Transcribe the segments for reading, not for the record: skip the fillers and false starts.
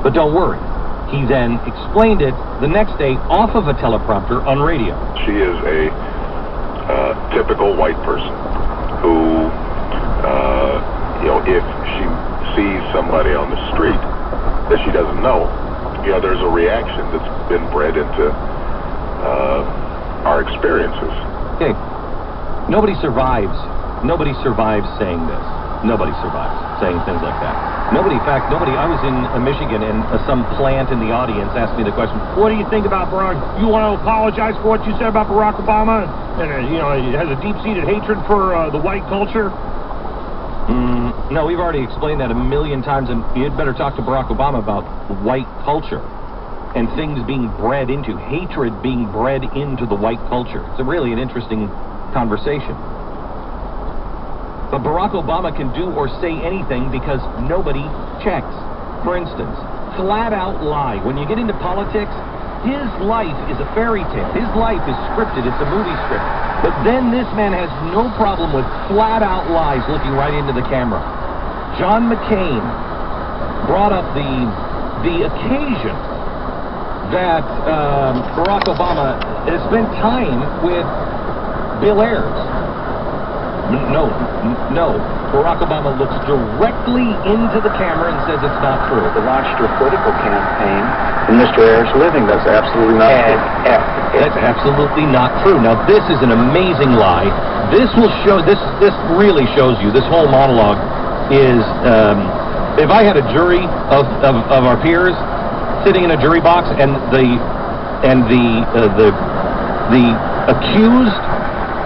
But don't worry. He then explained it the next day off of a teleprompter on radio. She is a typical white person who, if she sees somebody on the street that she doesn't know, there's a reaction that's been bred into our experiences. Okay. Nobody survives saying this. Nobody survives saying things like that. Nobody. I was in Michigan, and some plant in the audience asked me the question, what do you think about Barack? You want to apologize for what you said about Barack Obama? And, he has a deep-seated hatred for the white culture? No, we've already explained that a million times, and you'd better talk to Barack Obama about white culture and things being bred into, hatred being bred into the white culture. It's really an interesting conversation. But Barack Obama can do or say anything because nobody checks. For instance, flat-out lie. When you get into politics, his life is a fairy tale. His life is scripted. It's a movie script. But then this man has no problem with flat-out lies looking right into the camera. John McCain brought up the occasion that Barack Obama has spent time with Bill Ayers. No. Barack Obama looks directly into the camera and says it's not true. They launched a political campaign in Mr. Ayers' living. That's absolutely not true. That's absolutely not true. Now, this is an amazing lie. This will show, this really shows you, this whole monologue is, if I had a jury of our peers sitting in a jury box and the accused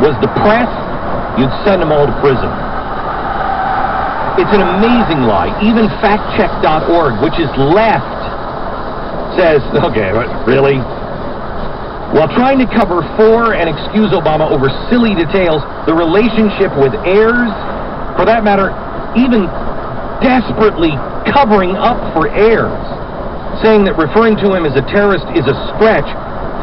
was the press, you'd send them all to prison. It's an amazing lie. Even factcheck.org, which is left, says, okay, really? While trying to cover for and excuse Obama over silly details, the relationship with Ayers, for that matter, even desperately covering up for Ayers, saying that referring to him as a terrorist is a stretch,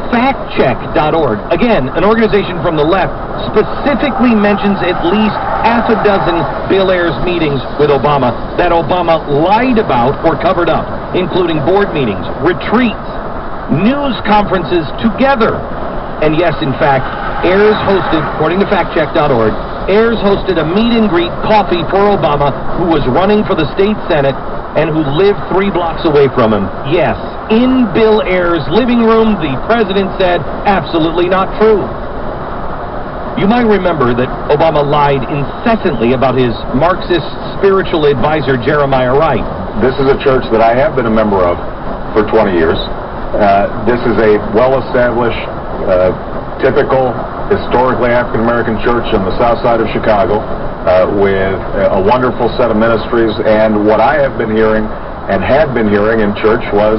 factcheck.org, again, an organization from the left, specifically mentions at least half a dozen Bill Ayers meetings with Obama that Obama lied about or covered up, including board meetings, retreats, news conferences together. And yes, in fact, Ayers hosted, according to factcheck.org, Ayers hosted a meet and greet coffee for Obama, who was running for the state senate and who lived 3 blocks away from him. Yes, in Bill Ayers' living room, the president said, absolutely not true. You might remember that Obama lied incessantly about his Marxist spiritual advisor, Jeremiah Wright. This is a church that I have been a member of for 20 years. This is a well-established, typical, historically African-American church on the south side of Chicago with a wonderful set of ministries. And what I have been hearing and had been hearing in church was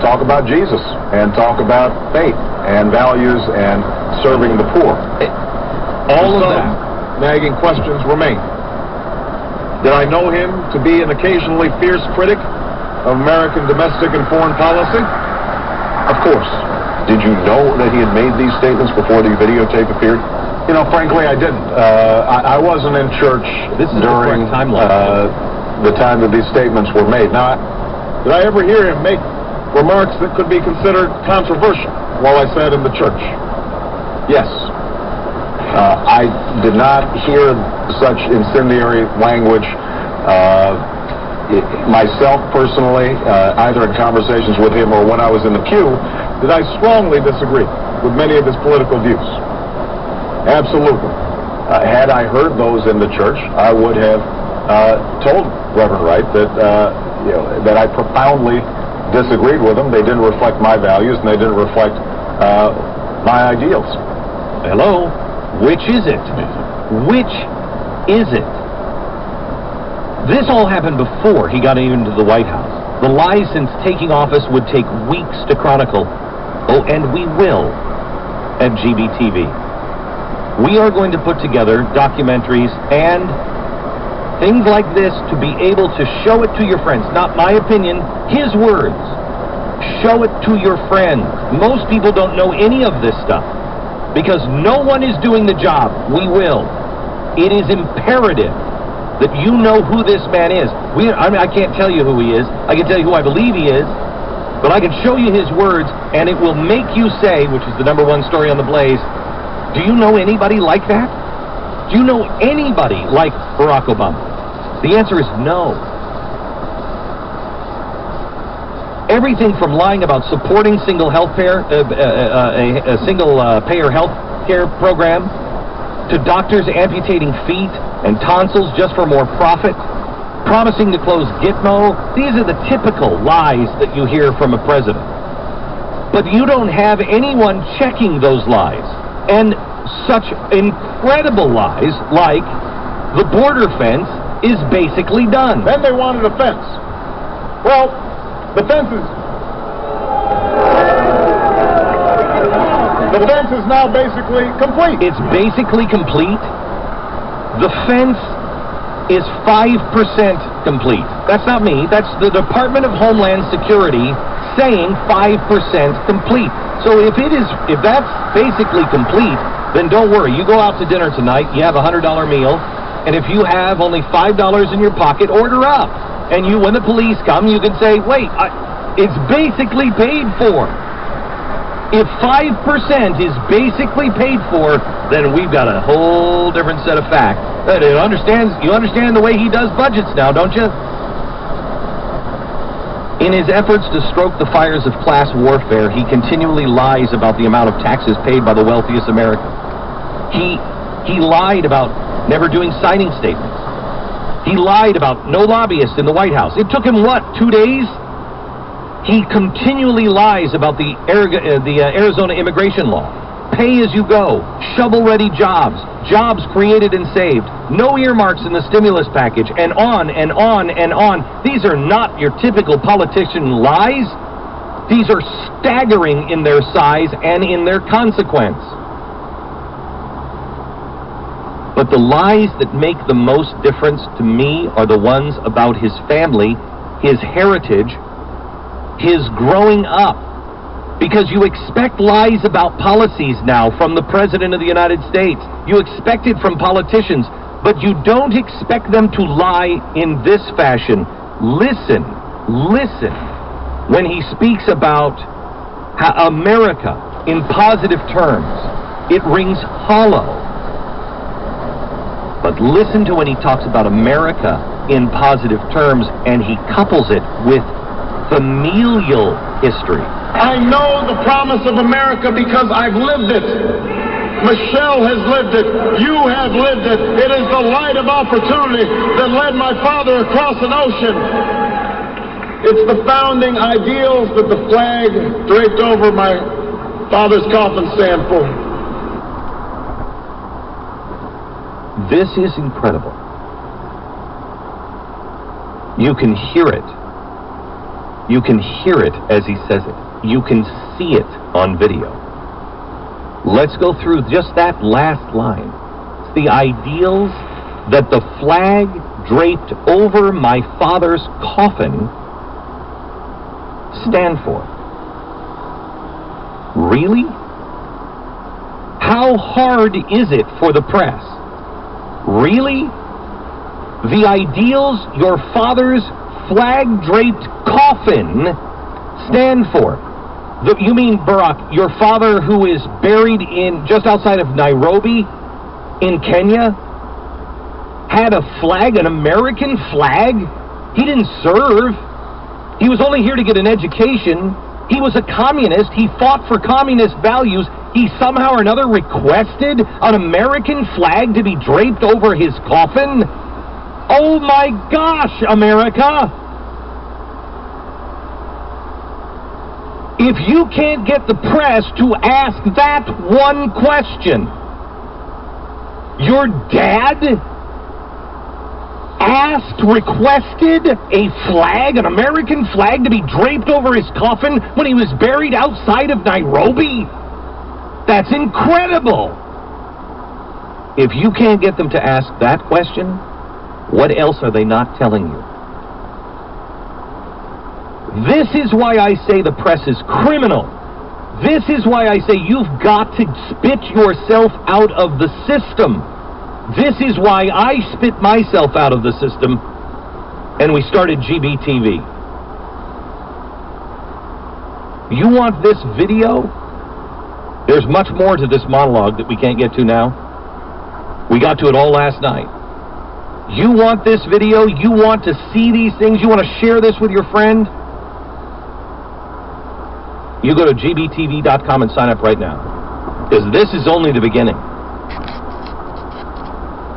talk about Jesus and talk about faith and values and serving the poor. All of that. Nagging questions remain. Did I know him to be an occasionally fierce critic of American domestic and foreign policy? Of course. Did you know that he had made these statements before the videotape appeared? You know, frankly, I didn't. I wasn't in church during the time that these statements were made. Now, did I ever hear him make remarks that could be considered controversial while I sat in the church? Yes. I did not hear such incendiary language myself personally, either in conversations with him or when I was in the pew, that I strongly disagree with many of his political views. Absolutely. Had I heard those in the church, I would have told Reverend Wright that that I profoundly disagreed with them. They didn't reflect my values, and they didn't reflect my ideals. Hello? Which is it? Which is it? This all happened before he got into the White House. The lies since taking office would take weeks to chronicle. Oh, and we will at GBTV. We are going to put together documentaries and things like this to be able to show it to your friends. Not my opinion, his words. Show it to your friends. Most people don't know any of this stuff because no one is doing the job. We will. It is imperative that you know who this man is. I can't tell you who he is. I can tell you who I believe he is, but I can show you his words, and it will make you say, which is the #1 story on the Blaze, do you know anybody like that? Do you know anybody like Barack Obama? The answer is no. Everything from lying about supporting single health payer, a single payer health care program, to doctors amputating feet and tonsils just for more profit, promising to close Gitmo. These are the typical lies that you hear from a president. But you don't have anyone checking those lies. And such incredible lies like the border fence is basically done. Then they wanted a fence. Well, the fence is now basically complete. It's basically complete. The fence is 5% complete. That's not me. That's the Department of Homeland Security saying 5% complete. So if that's basically complete, then don't worry. You go out to dinner tonight, you have a $100 meal, and if you have only $5 in your pocket, order up. And when the police come, you can say, wait, it's basically paid for. If 5% is basically paid for, then we've got a whole different set of facts. You understand the way he does budgets now, don't you? In his efforts to stroke the fires of class warfare, he continually lies about the amount of taxes paid by the wealthiest Americans. He lied about never doing signing statements. He lied about no lobbyists in the White House. It took him, 2 days? He continually lies about the Arizona immigration law. Pay as you go, shovel-ready jobs, jobs created and saved, no earmarks in the stimulus package, and on and on and on. These are not your typical politician lies. These are staggering in their size and in their consequence. But the lies that make the most difference to me are the ones about his family, his heritage, his growing up. Because you expect lies about policies now from the President of the United States. You expect it from politicians, but you don't expect them to lie in this fashion. Listen when he speaks about America in positive terms. It rings hollow. But listen to when he talks about America in positive terms, and he couples it with familial history. I know the promise of America because I've lived it. Michelle has lived it. You have lived it. It is the light of opportunity that led my father across an ocean. It's the founding ideals that the flag draped over my father's coffin stand for. This is incredible. You can hear it. You can hear it as he says it. You can see it on video. Let's go through just that last line. It's the ideals that the flag draped over my father's coffin stand for. Really? How hard is it for the press? Really? The ideals your father's flag-draped coffin stand for. You mean, Barack, your father who is buried in just outside of Nairobi in Kenya had a flag, an American flag? He didn't serve. He was only here to get an education. He was a communist. He fought for communist values. He somehow or another requested an American flag to be draped over his coffin? Oh my gosh, America! If you can't get the press to ask that one question, your dad requested a flag, an American flag, to be draped over his coffin when he was buried outside of Nairobi? That's incredible! If you can't get them to ask that question, what else are they not telling you? This is why I say the press is criminal. This is why I say you've got to spit yourself out of the system. This is why I spit myself out of the system and we started GBTV. You want this video? There's much more to this monologue that we can't get to now. We got to it all last night. You want this video? You want to see these things? You want to share this with your friend? You go to gbtv.com and sign up right now. Because this is only the beginning.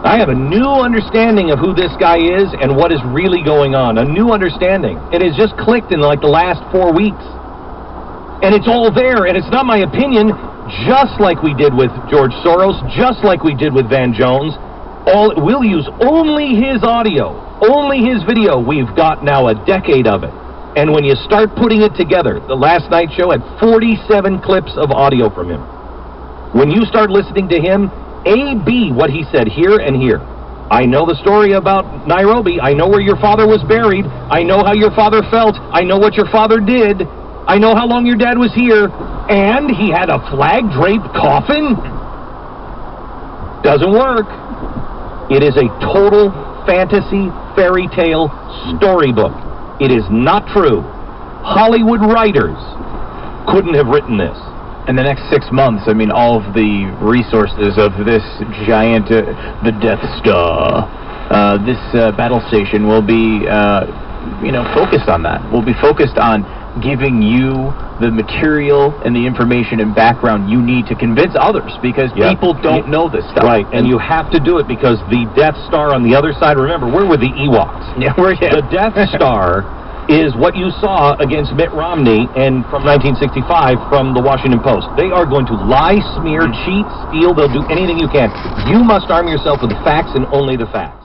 I have a new understanding of who this guy is and what is really going on. A new understanding. It has just clicked in like the last 4 weeks. And it's all there, and it's not my opinion, just like we did with George Soros, just like we did with Van Jones. We'll use only his audio, only his video. We've got now a decade of it. And when you start putting it together, the last night show had 47 clips of audio from him. When you start listening to him, A, B, what he said here and here. I know the story about Nairobi. I know where your father was buried. I know how your father felt. I know what your father did. I know how long your dad was here. And he had a flag-draped coffin? Doesn't work. It is a total fantasy fairy tale storybook. It is not true. Hollywood writers couldn't have written this. In the next 6 months, I mean, all of the resources of this giant, the Death Star, this battle station will be, focused on that. Will be focused on giving you the material and the information and background you need to convince others, because people don't know this stuff. Right, and you have to do it because the Death Star on the other side, remember, we're with the Ewoks. Yeah, The Death Star is what you saw against Mitt Romney and from 1965 from the Washington Post. They are going to lie, smear, cheat, steal. They'll do anything you can. You must arm yourself with the facts and only the facts.